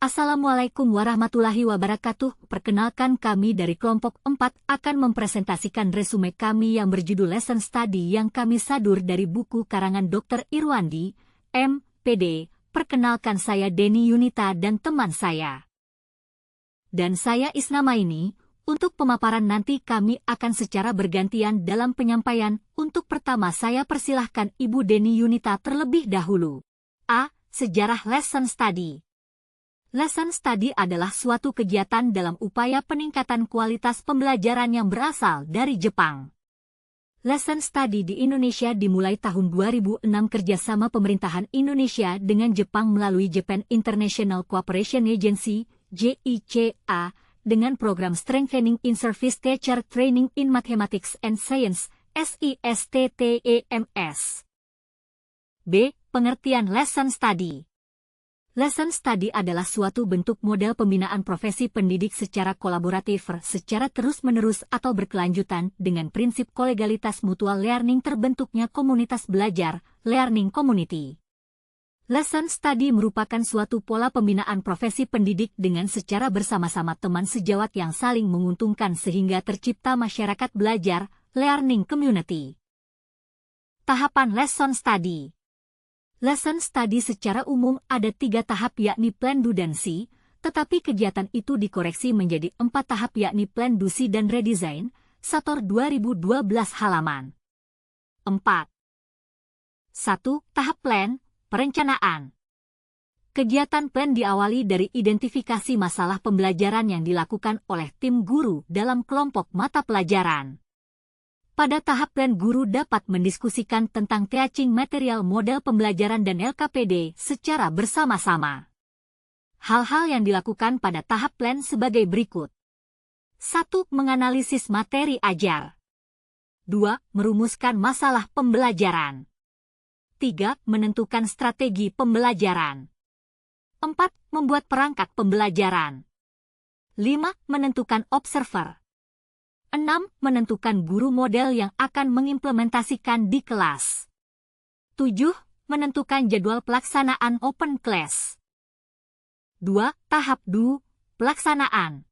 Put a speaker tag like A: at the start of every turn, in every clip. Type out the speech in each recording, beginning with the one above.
A: Assalamualaikum warahmatullahi wabarakatuh. Perkenalkan, kami dari kelompok 4 akan mempresentasikan resume kami yang berjudul Lesson Study yang kami sadur dari buku karangan Dr. Irwandi, M.Pd. Perkenalkan, saya Denny Yunita dan teman saya. Dan saya Isnamaini. Untuk pemaparan nanti kami akan secara bergantian dalam penyampaian. Untuk pertama saya persilahkan Ibu Denny Yunita terlebih dahulu. A. Sejarah Lesson Study. Lesson Study adalah suatu kegiatan dalam upaya peningkatan kualitas pembelajaran yang berasal dari Jepang. Lesson Study di Indonesia dimulai tahun 2006 kerjasama pemerintahan Indonesia dengan Jepang melalui Japan International Cooperation Agency, JICA, dengan program Strengthening in Service Teacher Training in Mathematics and Science, SISTTEMS. B. Pengertian Lesson Study. Lesson Study adalah suatu bentuk model pembinaan profesi pendidik secara kolaboratif, secara terus-menerus atau berkelanjutan dengan prinsip kolegalitas mutual learning terbentuknya komunitas belajar, learning community. Lesson Study merupakan suatu pola pembinaan profesi pendidik dengan secara bersama-sama teman sejawat yang saling menguntungkan sehingga tercipta masyarakat belajar, learning community. Tahapan Lesson Study. Lesson Study secara umum ada 3 tahap yakni Plan, Do, dan See, tetapi kegiatan itu dikoreksi menjadi 4 tahap yakni Plan, Do, See, dan Redesign, Sator 2012 halaman 4. 1. Tahap Plan, Perencanaan. Kegiatan plan diawali dari identifikasi masalah pembelajaran yang dilakukan oleh tim guru dalam kelompok mata pelajaran. Pada tahap plan, guru dapat mendiskusikan tentang teaching material model pembelajaran dan LKPD secara bersama-sama. Hal-hal yang dilakukan pada tahap plan sebagai berikut. 1. Menganalisis materi ajar. 2. Merumuskan masalah pembelajaran. 3. Menentukan strategi pembelajaran. 4. Membuat perangkat pembelajaran. 5. Menentukan observer. 6. Menentukan guru model yang akan mengimplementasikan di kelas. 7. Menentukan jadwal pelaksanaan open class. 2. Tahap Do, pelaksanaan.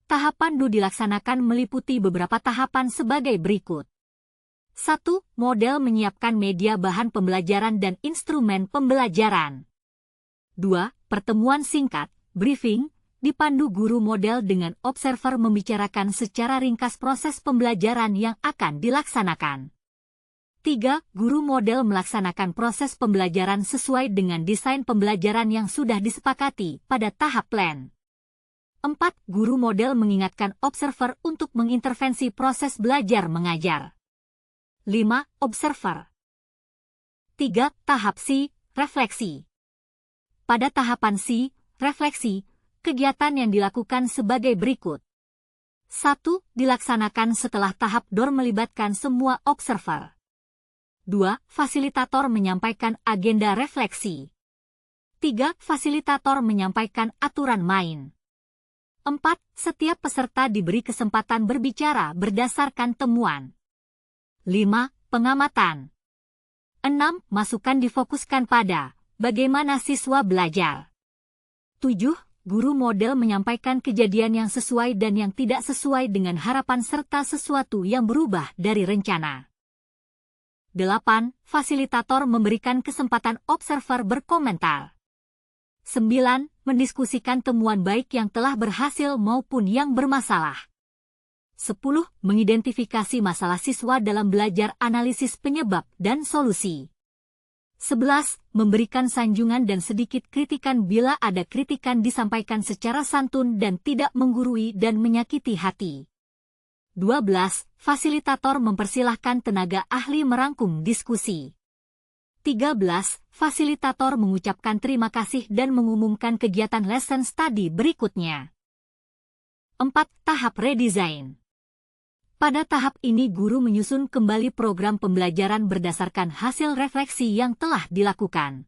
A: Tahapan Do dilaksanakan meliputi beberapa tahapan sebagai berikut. 1. Model menyiapkan media bahan pembelajaran dan instrumen pembelajaran. 2. Pertemuan singkat, briefing, dipandu guru model dengan observer membicarakan secara ringkas proses pembelajaran yang akan dilaksanakan. 3. Guru model melaksanakan proses pembelajaran sesuai dengan desain pembelajaran yang sudah disepakati pada tahap plan. 4. Guru model mengingatkan observer untuk mengintervensi proses belajar mengajar. 5. Observer. 3. Tahap C, refleksi. Pada tahapan C, refleksi, kegiatan yang dilakukan sebagai berikut. 1. Dilaksanakan setelah tahap DOR melibatkan semua observer. 2. Fasilitator menyampaikan agenda refleksi. 3. Fasilitator menyampaikan aturan main. 4. Setiap peserta diberi kesempatan berbicara berdasarkan temuan. 5. Pengamatan. 6. Masukan difokuskan pada bagaimana siswa belajar. 7. Guru model menyampaikan kejadian yang sesuai dan yang tidak sesuai dengan harapan serta sesuatu yang berubah dari rencana. 8. Fasilitator memberikan kesempatan observer berkomentar. 9. Mendiskusikan temuan baik yang telah berhasil maupun yang bermasalah. 10. Mengidentifikasi masalah siswa dalam belajar, analisis penyebab dan solusi. 11. Memberikan sanjungan dan sedikit kritikan bila ada kritikan disampaikan secara santun dan tidak menggurui dan menyakiti hati. 12. Fasilitator mempersilahkan tenaga ahli merangkum diskusi. 13. Fasilitator mengucapkan terima kasih dan mengumumkan kegiatan lesson study berikutnya. 4. Tahap redesign. Pada tahap ini guru menyusun kembali program pembelajaran berdasarkan hasil refleksi yang telah dilakukan.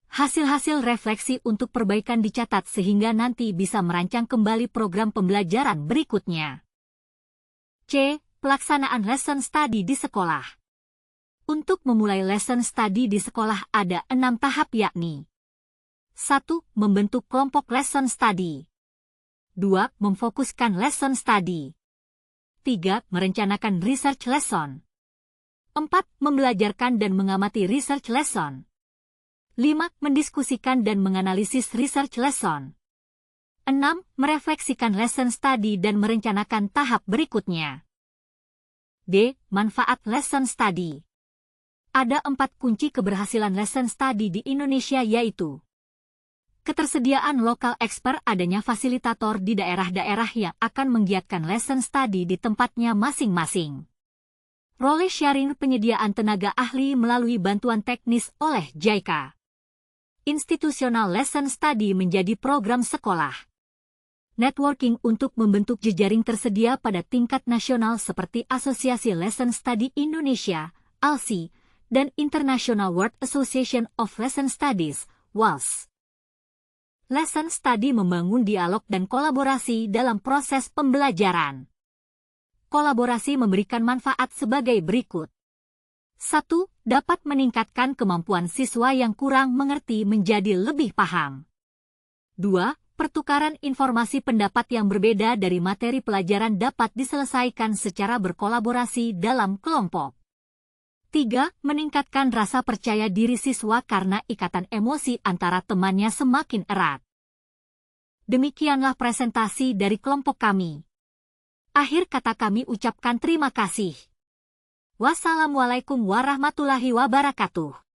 A: Hasil-hasil refleksi untuk perbaikan dicatat sehingga nanti bisa merancang kembali program pembelajaran berikutnya. C. Pelaksanaan lesson study di sekolah. Untuk memulai lesson study di sekolah ada 6 tahap yakni 1. Membentuk kelompok lesson study. 2. Memfokuskan lesson study. 3. Merencanakan research lesson. 4. Membelajarkan dan mengamati research lesson. 5. Mendiskusikan dan menganalisis research lesson. 6. Merefleksikan lesson study dan merencanakan tahap berikutnya. D. Manfaat lesson study. Ada 4 kunci keberhasilan lesson study di Indonesia yaitu ketersediaan lokal expert, adanya fasilitator di daerah-daerah yang akan menggiatkan lesson study di tempatnya masing-masing. Role sharing penyediaan tenaga ahli melalui bantuan teknis oleh JICA. Institusional lesson study menjadi program sekolah. Networking untuk membentuk jejaring tersedia pada tingkat nasional seperti Asosiasi Lesson Study Indonesia, ALSI, dan International World Association of Lesson Studies, WALS. Lesson study membangun dialog dan kolaborasi dalam proses pembelajaran. Kolaborasi memberikan manfaat sebagai berikut. 1. Dapat meningkatkan kemampuan siswa yang kurang mengerti menjadi lebih paham. 2. Pertukaran informasi pendapat yang berbeda dari materi pelajaran dapat diselesaikan secara berkolaborasi dalam kelompok. 3. Meningkatkan rasa percaya diri siswa karena ikatan emosi antara temannya semakin erat. Demikianlah presentasi dari kelompok kami. Akhir kata kami ucapkan terima kasih. Wassalamualaikum warahmatullahi wabarakatuh.